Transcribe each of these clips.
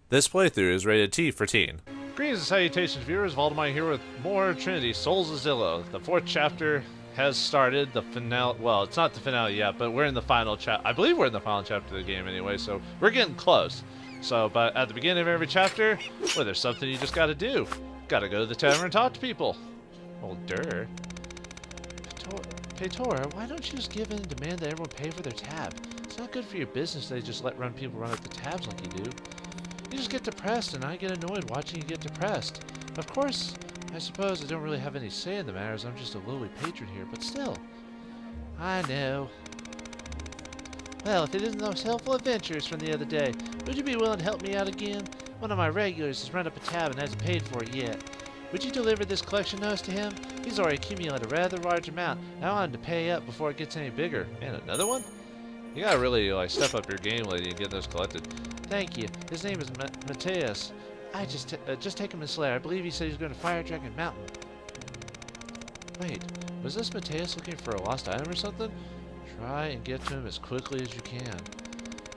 This playthrough is rated T for teen. Greetings and salutations, viewers. Vauldemare here with more Trinity, Souls of Zillo. The fourth chapter has started. The finale, well, it's not the finale yet, but we're in the final chapter. I believe we're in the final chapter of the game anyway, so we're getting close. So, but at the beginning of every chapter, well, there's something you just gotta do. Gotta go to the tavern and talk to people. Well, durr. Patora, why don't you just give in and demand that everyone pay for their tab? It's not good for your business they just let people run up the tabs like you do. You just get depressed, and I get annoyed watching you get depressed. Of course, I suppose I don't really have any say in the matters. I'm just a lowly patron here, but still. I know. Well, if it isn't those helpful adventures from the other day, would you be willing to help me out again? One of my regulars has run up a tab and hasn't paid for it yet. Would you deliver this collection notice to him? He's already accumulated a rather large amount. I want him to pay up before it gets any bigger. And another one? You gotta really step up your game, lady, and get those collected. Thank you. His name is Mateus. I just take him to Slayer. I believe he said he's going to Fire Dragon Mountain. Wait, was this Mateus looking for a lost item or something? Try and get to him as quickly as you can.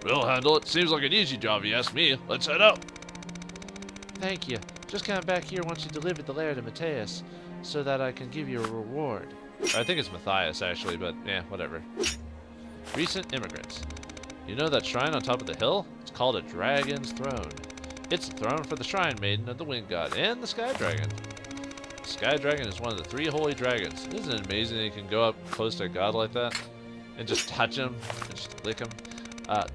We'll handle it. Seems like an easy job, you ask me. Let's head out. Thank you. Just come back here once you delivered the lair to Mateus, so that I can give you a reward. I think it's Matthias, actually, but yeah, whatever. Recent immigrants. You know that shrine on top of the hill? It's called a Dragon's Throne. It's the throne for the Shrine Maiden of the Wind God and the Sky Dragon. The Sky Dragon is one of the 3 holy dragons. Isn't it amazing that you can go up close to a god like that? And just touch him, and just lick him?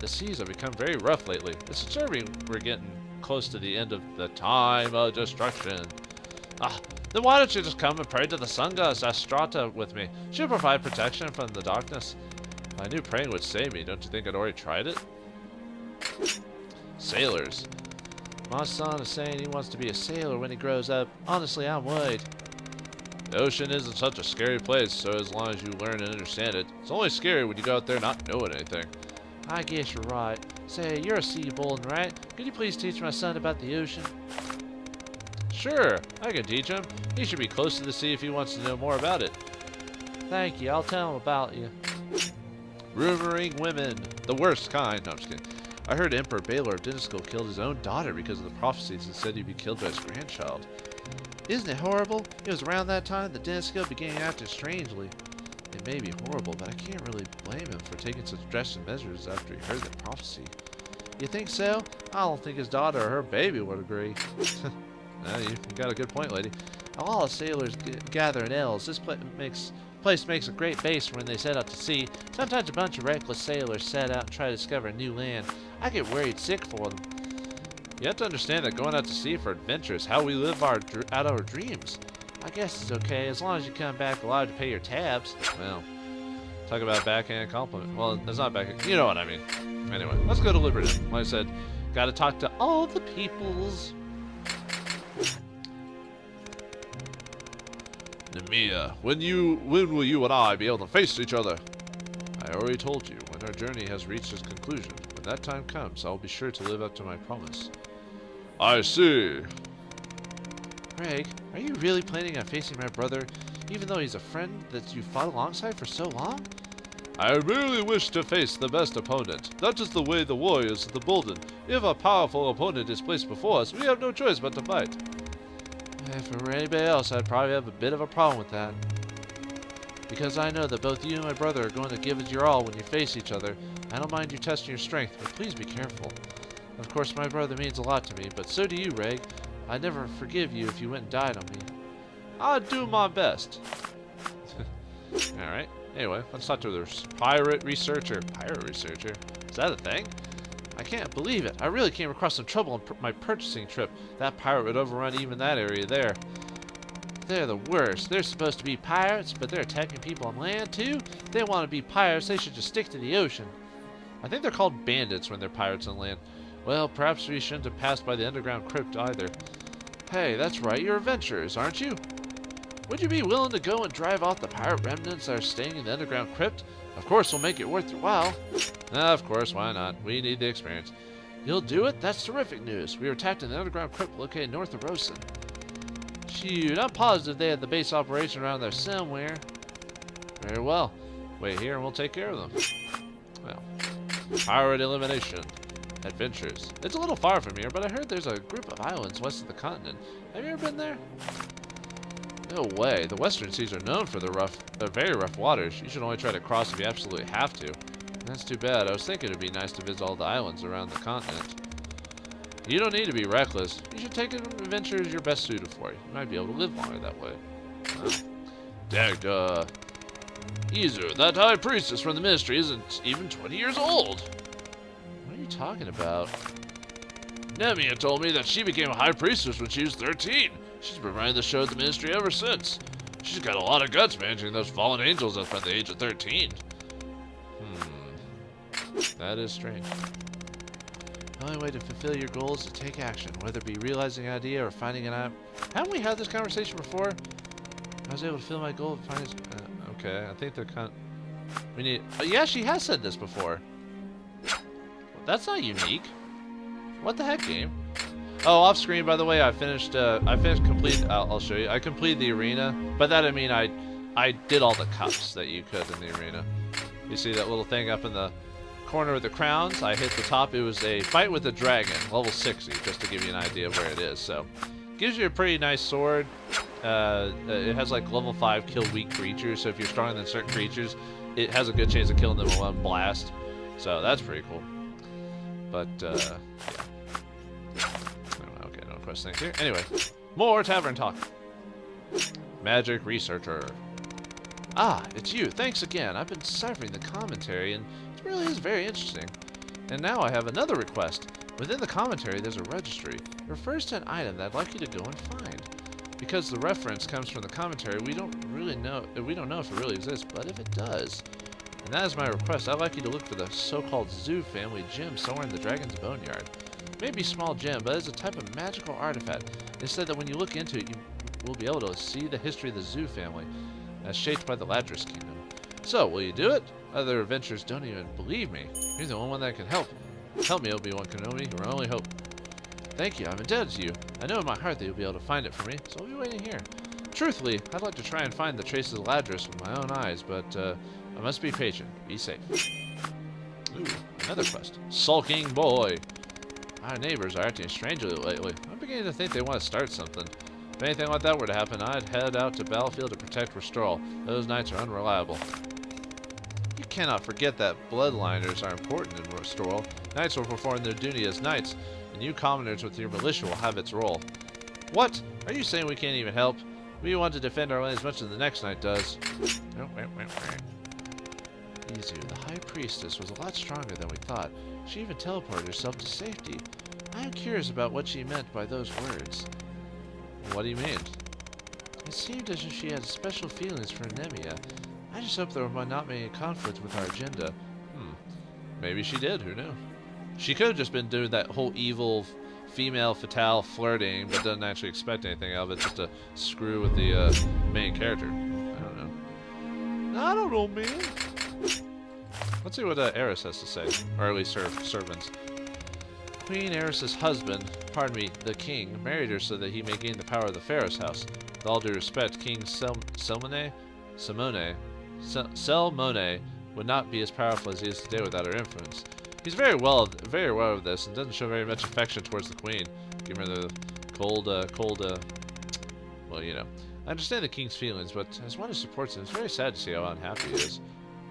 The seas have become very rough lately. It's disturbing we're getting close to the end of the time of destruction. Then why don't you just come and pray to the sun goddess Astrata with me? She'll provide protection from the darkness. I knew praying would save me. Don't you think I'd already tried it? Sailors. My son is saying he wants to be a sailor when he grows up. Honestly, I'm worried. The ocean isn't such a scary place, so as long as you learn and understand it. It's only scary when you go out there not knowing anything. I guess you're right. Say, you're a sea bolden, right? Could you please teach my son about the ocean? Sure, I can teach him. He should be close to the sea if he wants to know more about it. Thank you, I'll tell him about you. Rumoring women. The worst kind. No, I'm just kidding. I heard Emperor Baylor of Dynasco killed his own daughter because of the prophecies and said he'd be killed by his grandchild. Isn't it horrible? It was around that time that Dynasco began acting strangely. It may be horrible, but I can't really blame him for taking such drastic measures after he heard that prophecy. You think so? I don't think his daughter or her baby would agree. You got a good point, lady. A lot of sailors gather in L's. This place makes a great base for when they set out to sea. Sometimes a bunch of reckless sailors set out and try to discover a new land. I get worried sick for them. You have to understand that going out to sea for adventure is how we live out our dreams. I guess it's okay, as long as you come back alive to pay your tabs. Well, talk about backhand compliment. Well, it's not backhand. You know what I mean. Anyway, let's go to Liberty. Like I said, gotta talk to all the peoples. Nemia, when will you and I be able to face each other? I already told you, when our journey has reached its conclusion. When that time comes, I'll be sure to live up to my promise. I see. Greg, are you really planning on facing my brother, even though he's a friend that you fought alongside for so long? I merely wish to face the best opponent. That is the way the warriors of the Bolden. If a powerful opponent is placed before us, we have no choice but to fight. If it were anybody else, I'd probably have a bit of a problem with that. Because I know that both you and my brother are going to give it your all when you face each other. I don't mind you testing your strength, but please be careful. Of course, my brother means a lot to me, but so do you, Reg. I'd never forgive you if you went and died on me. I'd do my best. Alright. Anyway, let's talk to the pirate researcher. Pirate researcher? Is that a thing? I can't believe it. I really came across some trouble on my purchasing trip. That pirate would overrun even that area there. They're the worst. They're supposed to be pirates, but they're attacking people on land too? If they want to be pirates, they should just stick to the ocean. I think they're called bandits when they're pirates on land. Well, perhaps we shouldn't have passed by the underground crypt either. Hey, that's right. You're adventurers, aren't you? Would you be willing to go and drive off the pirate remnants that are staying in the underground crypt? Of course, we'll make it worth your while. Of course, why not? We need the experience. You'll do it? That's terrific news. We were attacked in the underground crypt located north of Rosen. Shoot, I'm positive they had the base operation around there somewhere. Very well. Wait here and we'll take care of them. Well, pirate elimination. adventures. It's a little far from here, but I heard there's a group of islands west of the continent. Have you ever been there? No way. The western seas are known for the very rough waters. You should only try to cross if you absolutely have to. That's too bad. I was thinking it'd be nice to visit all the islands around the continent. You don't need to be reckless. You should take adventures you're best suited for. You might be able to live longer that way. Dagda. Izu, that high priestess from the ministry isn't even 20 years old. What are you talking about? Nemia told me that she became a high priestess when she was 13. She's been running the show at the ministry ever since. She's got a lot of guts managing those fallen angels up at the age of 13. That is strange. The only way to fulfill your goals is to take action, whether it be realizing an idea or finding an app. Haven't we had this conversation before? I was able to fulfill my goal of finding... okay, I think they're we need... yeah, she has said this before. That's not unique. What the heck, game? Oh, off screen, by the way, I finished complete... I'll show you. I completed the arena. By that I mean I did all the cups that you could in the arena. You see that little thing up in the corner of the crowns? I hit the top. It was a fight with a dragon, level 60, just to give you an idea of where it is. So, gives you a pretty nice sword. It has like level 5 kill weak creatures, so if you're stronger than certain creatures, it has a good chance of killing them in one blast. So that's pretty cool. But, yeah. Okay, no quest things here. Anyway, more tavern talk. Magic researcher. Ah, it's you. Thanks again. I've been ciphering the commentary, and it really is very interesting. And now I have another request. Within the commentary, there's a registry. It refers to an item that I'd like you to go and find. Because the reference comes from the commentary, we don't know if it really exists, but if it does, and that is my request, I'd like you to look for the so-called Zoo family gem somewhere in the Dragon's Boneyard. It may be a small gem, but it's a type of magical artifact. It said that when you look into it, you will be able to see the history of the Zoo family, as shaped by the Ladris Kingdom. So, will you do it? Other adventurers don't even believe me. You're the only one that can help. Help me, Obi-Wan Kenobi, your only hope. Thank you, I'm indebted to you. I know in my heart that you'll be able to find it for me, so I'll be waiting here. Truthfully, I'd like to try and find the traces of Ladris with my own eyes, but I must be patient. Be safe. Ooh, another quest. Sulking boy. Our neighbors are acting strangely lately. I'm beginning to think they want to start something. If anything like that were to happen, I'd head out to Battlefield to protect Restoril. Those knights are unreliable. You cannot forget that bloodliners are important in Restoril. Knights will perform their duty as knights, and you commoners with your militia will have its role. What? Are you saying we can't even help? We want to defend our land as much as the next knight does. Izu, the High Priestess, was a lot stronger than we thought. She even teleported herself to safety. I am curious about what she meant by those words. What do you mean? It seemed as if she had special feelings for Nemia. I just hope there might not be any conflict with our agenda. Maybe she did, who knew? She could have just been doing that whole evil female fatale flirting, but doesn't actually expect anything out of it, just to screw with the main character. I don't know. I don't know, man. Let's see what Eris has to say, or at least her servants. Queen Eris's husband, pardon me, the king, married her so that he may gain the power of the Ferris house. With all due respect, King Selmone would not be as powerful as he is today without her influence. He's very well of this, and doesn't show very much affection towards the queen. Give her the cold, well, you know. I understand the king's feelings, but as one who supports him, it's very sad to see how unhappy he is.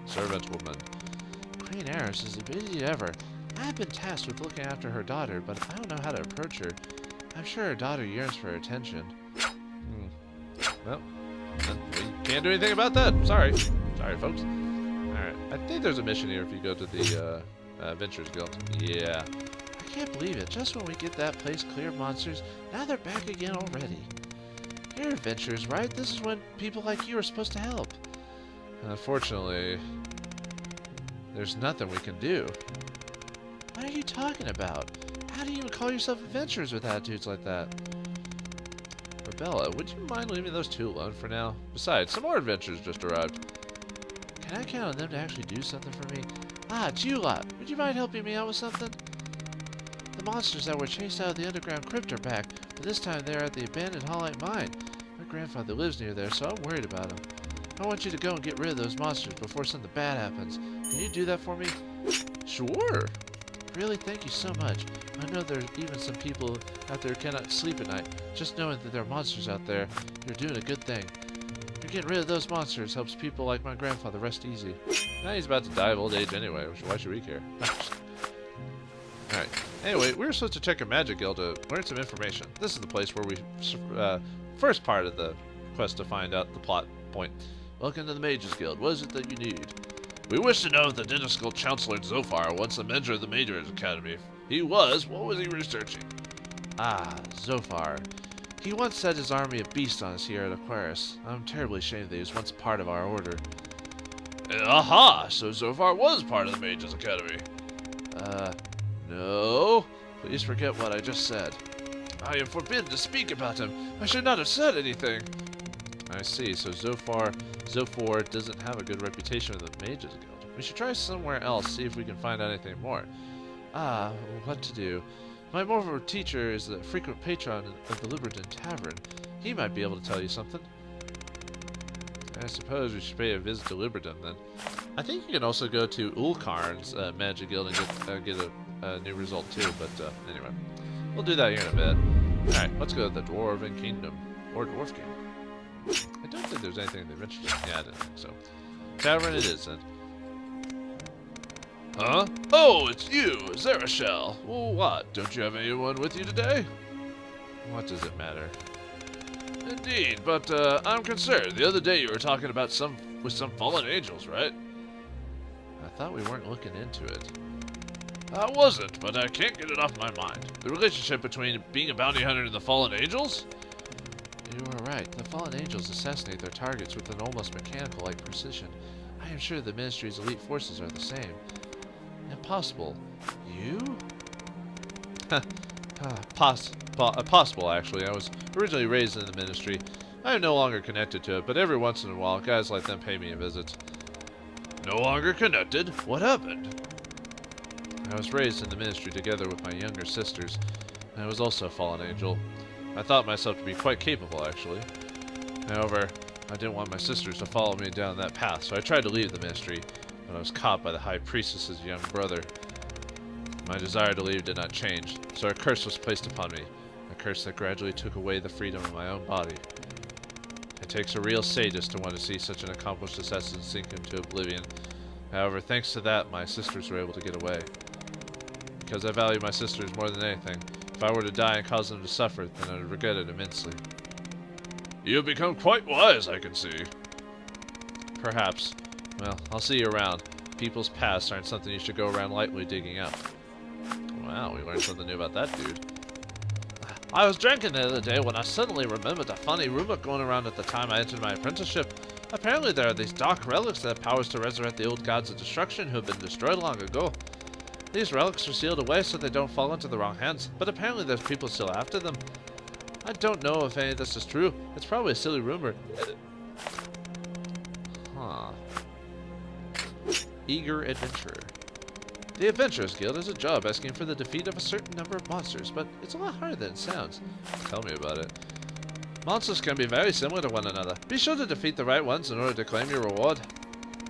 Servant woman. Queen Eris is as busy as ever. I have been tasked with looking after her daughter, but I don't know how to approach her. I'm sure her daughter yearns for her attention. Well, we can't do anything about that. Sorry. Sorry, folks. Alright, I think there's a mission here if you go to the Adventurers Guild. Yeah. I can't believe it. Just when we get that place clear of monsters, now they're back again already. You're adventurers, right? This is when people like you are supposed to help. Unfortunately, there's nothing we can do. What are you talking about? How do you even call yourself adventurers with attitudes like that? Rebella, would you mind leaving those two alone for now? Besides, some more adventurers just arrived. Can I count on them to actually do something for me? Ah, Jula, would you mind helping me out with something? The monsters that were chased out of the underground crypt are back, but this time they're at the abandoned Hallite mine. My grandfather lives near there, so I'm worried about him. I want you to go and get rid of those monsters before something bad happens. Can you do that for me? Sure. Really, thank you so much. I know there's even some people out there who cannot sleep at night. Just knowing that there are monsters out there, you're doing a good thing. You're getting rid of those monsters helps people like my grandfather rest easy. Now he's about to die of old age anyway. Why should we care? Alright. Anyway, we were supposed to check a magic guild to learn some information. This is the place where we... first part of the quest to find out the plot point. Welcome to the Mages Guild. What is it that you need? We wish to know if the identical Chancellor Zophar once a mentor of the Mages Academy. He was. What was he researching? Ah, Zophar. He once set his army of beasts on us here at Aquarius. I'm terribly ashamed that he was once part of our order. Aha! So Zophar was part of the Mages Academy. No. Please forget what I just said. I am forbidden to speak about him. I should not have said anything. I see. So Zophar doesn't have a good reputation in the Mages Guild. We should try somewhere else, see if we can find out anything more. Ah, what to do? My mortal teacher is the frequent patron of the Liberton Tavern. He might be able to tell you something. I suppose we should pay a visit to Liberton then. I think you can also go to Ulkarn's Magic Guild and get a new result too, but anyway. We'll do that here in a bit. Alright, let's go to the Dwarven Kingdom. Or Dwarf Kingdom. I don't think there's anything they've interested in. Yeah, I didn't think so. Tavern it is then. Huh? Oh, it's you, Zarashel. Well, what? Don't you have anyone with you today? What does it matter? Indeed, but I'm concerned. The other day you were talking about some fallen angels, right? I thought we weren't looking into it. I wasn't, but I can't get it off my mind. The relationship between being a bounty hunter and the fallen angels? You are right. The fallen angels assassinate their targets with an almost mechanical-like precision. I am sure the Ministry's elite forces are the same. Impossible. You? Possible, actually. I was originally raised in the Ministry. I am no longer connected to it, but every once in a while, guys like them pay me a visit. No longer connected? What happened? I was raised in the Ministry together with my younger sisters. I was also a fallen angel. I thought myself to be quite capable, actually. However, I didn't want my sisters to follow me down that path, so I tried to leave the Ministry, but I was caught by the High Priestess's young brother. My desire to leave did not change, so a curse was placed upon me, a curse that gradually took away the freedom of my own body. It takes a real sadist to want to see such an accomplished assassin sink into oblivion. However, thanks to that, my sisters were able to get away. Because I value my sisters more than anything, if I were to die and cause them to suffer, then I would regret it immensely. You have become quite wise, I can see. Perhaps. Well, I'll see you around. People's pasts aren't something you should go around lightly digging up. Wow, we learned something new about that dude. I was drinking the other day when I suddenly remembered a funny rumor going around at the time I entered my apprenticeship. Apparently there are these dark relics that have powers to resurrect the old gods of destruction who have been destroyed long ago. These relics are sealed away so they don't fall into the wrong hands, but apparently there's people still after them. I don't know if any of this is true. It's probably a silly rumor. Huh. Eager adventurer. The Adventurers Guild is a job asking for the defeat of a certain number of monsters, but it's a lot harder than it sounds. Tell me about it. Monsters can be very similar to one another. Be sure to defeat the right ones in order to claim your reward.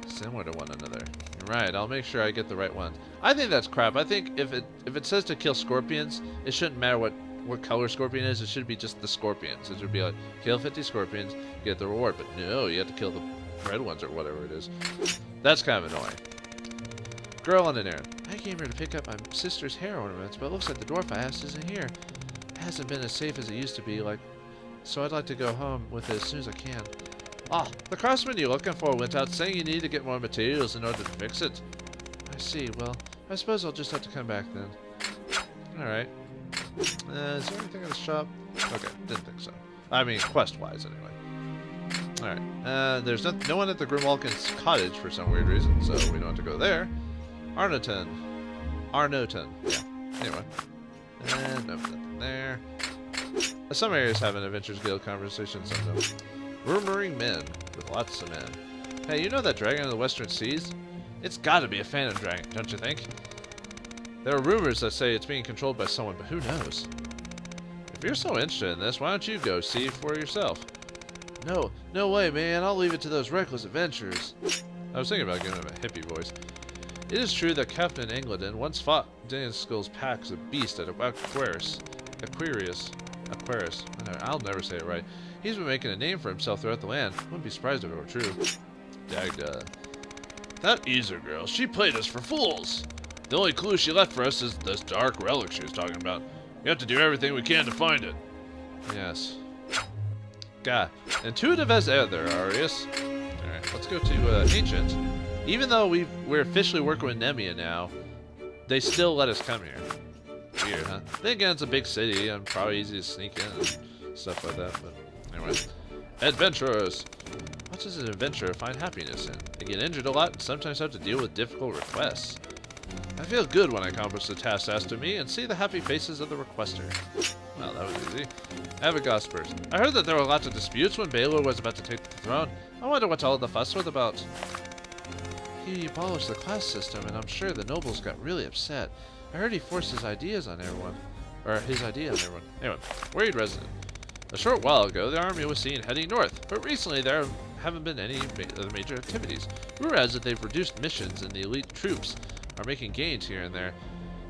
Similar to one another. Right, I'll make sure I get the right one. I think that's crap. I think if it says to kill scorpions, it shouldn't matter what color scorpion is. It should be just the scorpions. It should be like, kill 50 scorpions, get the reward. But no, you have to kill the red ones or whatever it is. That's kind of annoying. Girl on an errand. I came here to pick up my sister's hair ornaments, but it looks like the dwarf I asked isn't here. It hasn't been as safe as it used to be, so I'd like to go home with it as soon as I can. Ah, the craftsman you're looking for went out saying you need to get more materials in order to fix it. I see. Well, I suppose I'll just have to come back then. Alright. Is there anything in the shop? Okay, didn't think so. I mean, quest-wise, anyway. Alright. There's no one at the Grimwalken's cottage for some weird reason, so we don't have to go there. Arnoton. Yeah. Anyway. And nothing there. Some areas have an Adventures Guild conversation, some don't. Murmuring men, with lots of men. Hey, you know that dragon in the Western Seas? It's gotta be a phantom dragon, don't you think? There are rumors that say it's being controlled by someone, but who knows? If you're so interested in this, why don't you go see for yourself? No way, man. I'll leave it to those reckless adventurers. I was thinking about giving him a hippie voice. It is true that Captain Englandon once fought Daniel's packs of beasts at Aquarius. I'll never say it right. He's been making a name for himself throughout the land. Wouldn't be surprised if it were true. Dagda. That Easer girl, she played us for fools. The only clue she left for us is this dark relic she was talking about. We have to do everything we can to find it. Yes. God. Intuitive as ever, Arius. Alright, let's go to Ancient. Even though we're officially working with Nemia now, they still let us come here. Weird, huh? Then again, it's a big city and probably easy to sneak in and stuff like that, but anyway. Adventurers! What does an adventurer find happiness in? They get injured a lot and sometimes have to deal with difficult requests. I feel good when I accomplish the task asked of me and see the happy faces of the requester. Well, that was easy. Avid Gospers. I heard that there were lots of disputes when Baylor was about to take the throne. I wonder what all the fuss was about. He abolished the class system, and I'm sure the nobles got really upset. I heard he forced his ideas on everyone. Or his idea on everyone. Anyway, worried resident. A short while ago, the army was seen heading north, but recently there haven't been any other major activities. Rumor has it they've reduced missions, and the elite troops are making gains here and there.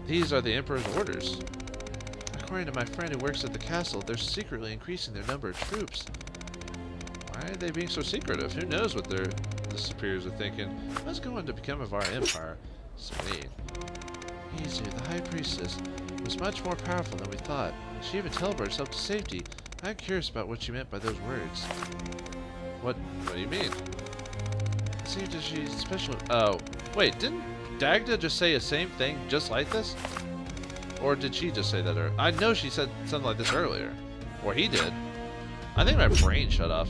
These are the Emperor's orders. According to my friend who works at the castle, they're secretly increasing their number of troops. Why are they being so secretive? Who knows what the superiors are thinking? What's going to become of our empire? Sweet. Easier, the High Priestess, was much more powerful than we thought. She even teleported herself to safety. I'm curious about what she meant by those words. What do you mean? It seemed as she's special. Oh, wait, didn't Dagda just say the same thing just like this? Or did she just say that earlier? I know she said something like this earlier. Or he did. I think my brain shut off.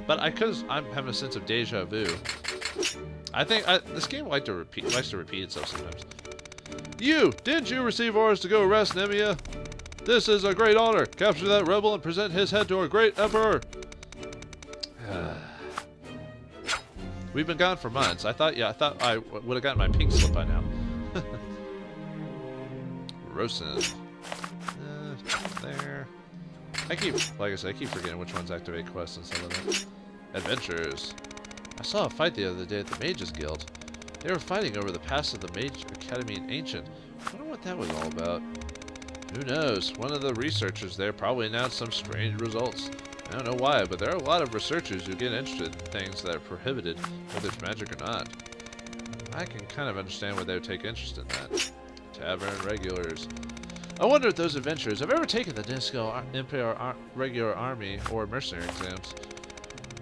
But I'm having a sense of deja vu. I think this game likes to repeat itself sometimes. Didn't you receive orders to go arrest Nemia? This is a great honor. Capture that rebel and present his head to our great emperor. We've been gone for months. I thought I would have gotten my pink slip by now. Rosen. There. Like I said, I keep forgetting which ones activate quests and some of them. Adventures. I saw a fight the other day at the Mages Guild. They were fighting over the past of the Mage Academy in Ancient. I wonder what that was all about. Who knows? One of the researchers there probably announced some strange results. I don't know why, but there are a lot of researchers who get interested in things that are prohibited, whether it's magic or not. I can kind of understand why they would take interest in that. Tavern regulars. I wonder if those adventurers have ever taken the Disco Imperial Regular Army or Mercenary exams.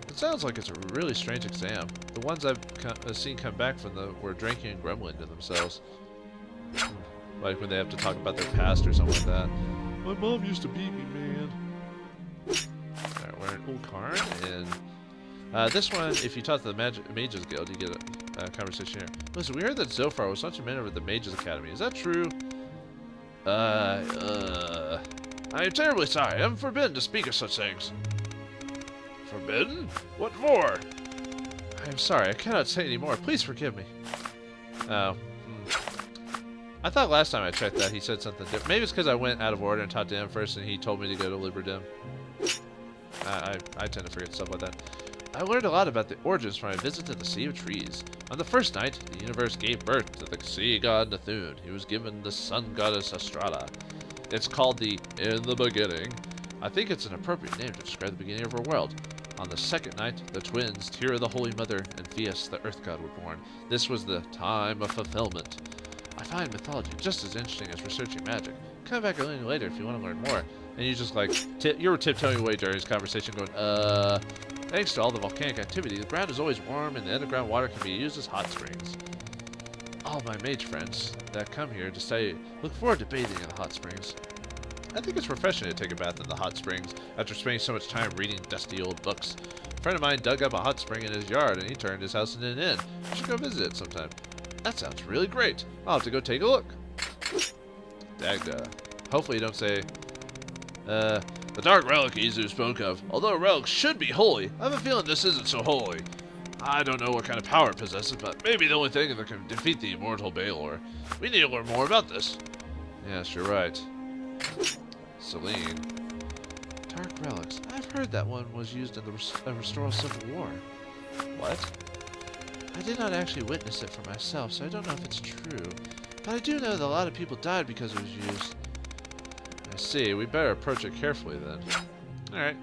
It sounds like it's a really strange exam. The ones I've seen come back from them were drinking and grumbling to themselves. Like when they have to talk about their past or something like that. My mom used to beat me, man. Alright, we're in Ulkarn, and this one, if you talk to the Mages Guild, you get a conversation here. Listen, we heard that Zophar was such a man over at the Mages Academy. Is that true? I am terribly sorry. I'm forbidden to speak of such things. Forbidden? What for? I am sorry. I cannot say any more. Please forgive me. Oh. I thought last time I checked that he said something different. Maybe it's because I went out of order and talked to him first and he told me to go to Libridim. I tend to forget stuff like that. I learned a lot about the origins from my visit to the Sea of Trees. On the first night, the universe gave birth to the sea god Nathun. He was given the sun goddess Astrada. It's called the In the Beginning. I think it's an appropriate name to describe the beginning of our world. On the second night, the twins, Tira the Holy Mother, and Pheus the Earth God were born. This was the time of fulfillment. I find mythology just as interesting as researching magic. Come back a little later if you want to learn more. And you just like, you were tiptoeing away during this conversation going, thanks to all the volcanic activity, the ground is always warm and the underground water can be used as hot springs. All my mage friends that come here to study look forward to bathing in the hot springs. I think it's refreshing to take a bath in the hot springs after spending so much time reading dusty old books. A friend of mine dug up a hot spring in his yard and he turned his house into an inn. I should go visit it sometime. That sounds really great. I'll have to go take a look. Dagda. Hopefully you don't say, the dark relic Izu spoke of. Although a relic should be holy, I have a feeling this isn't so holy. I don't know what kind of power it possesses, but maybe the only thing that can defeat the immortal Baylor. We need to learn more about this. Yes, you're right. Celine. Dark relics. I've heard that one was used in the Restoral Civil War. What? I did not actually witness it for myself, so I don't know if it's true. But I do know that a lot of people died because it was used. I see. We better approach it carefully then. Alright.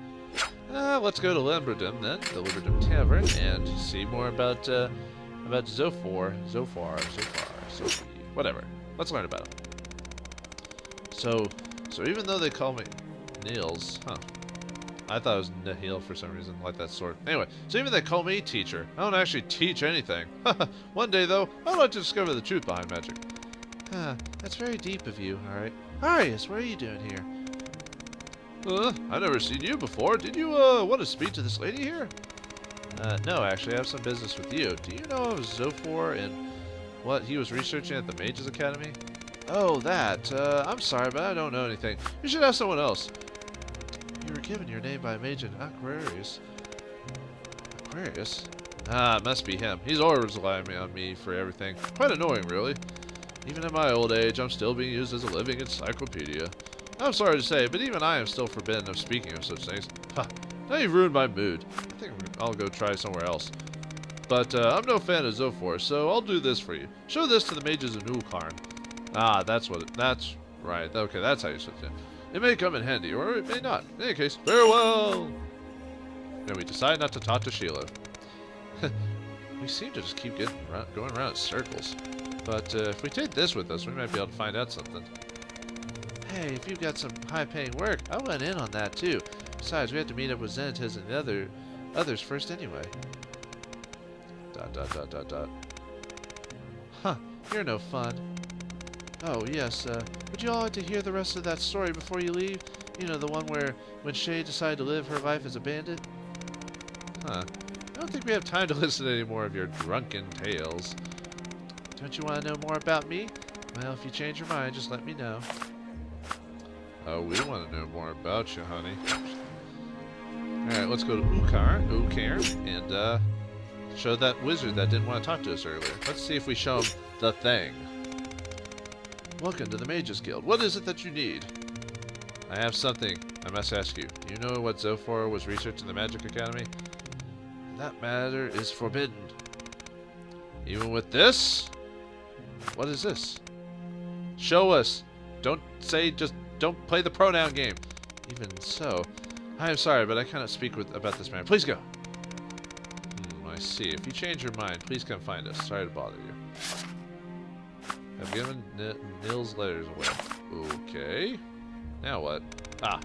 Let's go to Limberdom then, the Limberdom Tavern, and see more about Zophor, Sophie, whatever. Let's learn about him. So even though they call me Niels, huh? I thought it was Nihil for some reason, like that sword. Anyway, so even they call me teacher, I don't actually teach anything. One day though, I'd like to discover the truth behind magic. That's very deep of you, alright. Arius, what are you doing here? I've never seen you before. Did you, want to speak to this lady here? No, actually, I have some business with you. Do you know of Zophor and what he was researching at the Mages Academy? Oh, that. I'm sorry, but I don't know anything. You should ask someone else. You were given your name by a mage in Aquarius. Aquarius? Ah, it must be him. He's always relying on me for everything. Quite annoying, really. Even in my old age, I'm still being used as a living encyclopedia. I'm sorry to say, but even I am still forbidden of speaking of such things. Ha! Now you've ruined my mood. I think I'll go try somewhere else. But I'm no fan of Zophor, so I'll do this for you. Show this to the mages in Ulkarn. Ah, that's right. Okay, that's how you switch it. It may come in handy, or it may not. In any case, farewell! And we decide not to talk to Sheila. We seem to just keep going around in circles. But if we take this with us, we might be able to find out something. Hey, if you've got some high-paying work, I went in on that too. Besides, we have to meet up with Xenatiz and the others first anyway. ... Huh, you're no fun. Oh, yes, would you all like to hear the rest of that story before you leave? You know, the one when Shay decided to live her life as a bandit? Huh. I don't think we have time to listen to any more of your drunken tales. Don't you want to know more about me? Well, if you change your mind, just let me know. Oh, we want to know more about you, honey. Alright, let's go to Ukar, and show that wizard that didn't want to talk to us earlier. Let's see if we show him the thing. Welcome to the Mages Guild. What is it that you need? I have something I must ask you. Do you know what Zophor was researching in the Magic Academy? That matter is forbidden. Even with this? What is this? Show us. Don't say, just don't play the pronoun game. Even so, I am sorry, but I cannot speak about this man. Please go. I see. If you change your mind, please come find us. Sorry to bother you. I've given Nils' letters away. Okay. Now what? Ah.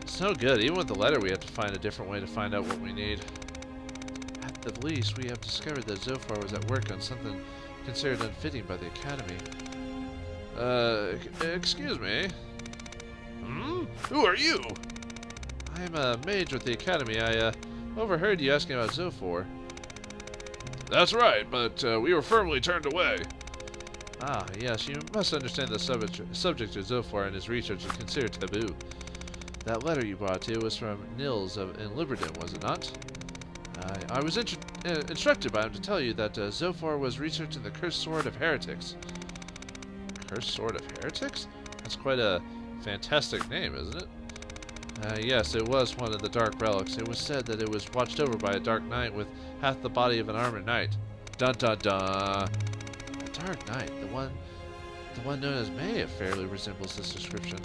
It's no good. Even with the letter, we have to find a different way to find out what we need. At the least, we have discovered that Zophor was at work on something considered unfitting by the Academy. Excuse me? Who are you? I am a mage with the Academy. I, overheard you asking about Zophor. That's right, but we were firmly turned away. Ah, yes, you must understand the subject of Zophor and his research is considered taboo. That letter you brought to was from Nils in Limberdom, was it not? I was instructed by him to tell you that Zophor was researching the Cursed Sword of Heretics. Cursed Sword of Heretics? That's quite a fantastic name, isn't it? Yes, it was one of the Dark Relics. It was said that it was watched over by a Dark Knight with half the body of an armored knight. Dun dun dun! The Dark Knight, the one known as Maya, fairly resembles this description.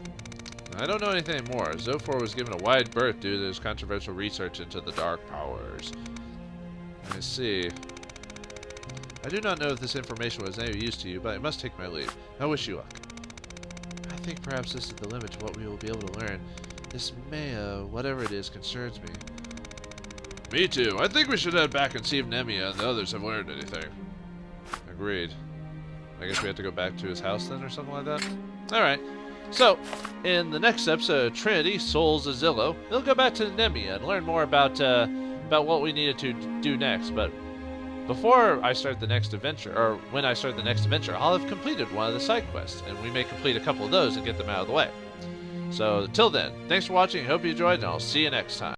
I don't know anything more. Zophor was given a wide berth due to his controversial research into the dark powers. I see. I do not know if this information was any use to you, but I must take my leave. I wish you luck. I think perhaps this is the limit to what we will be able to learn. This Maya, whatever it is, concerns me. Me too. I think we should head back and see if Nemia and the others have learned anything. Agreed. I guess we have to go back to his house then, or something like that? Alright. So, in the next episode of Trinity, Souls of Zillow, we'll go back to Nemia and learn more about what we needed to do next. But before I start the next adventure, or when I start the next adventure, I'll have completed one of the side quests, and we may complete a couple of those and get them out of the way. So, till then, thanks for watching, I hope you enjoyed, and I'll see you next time.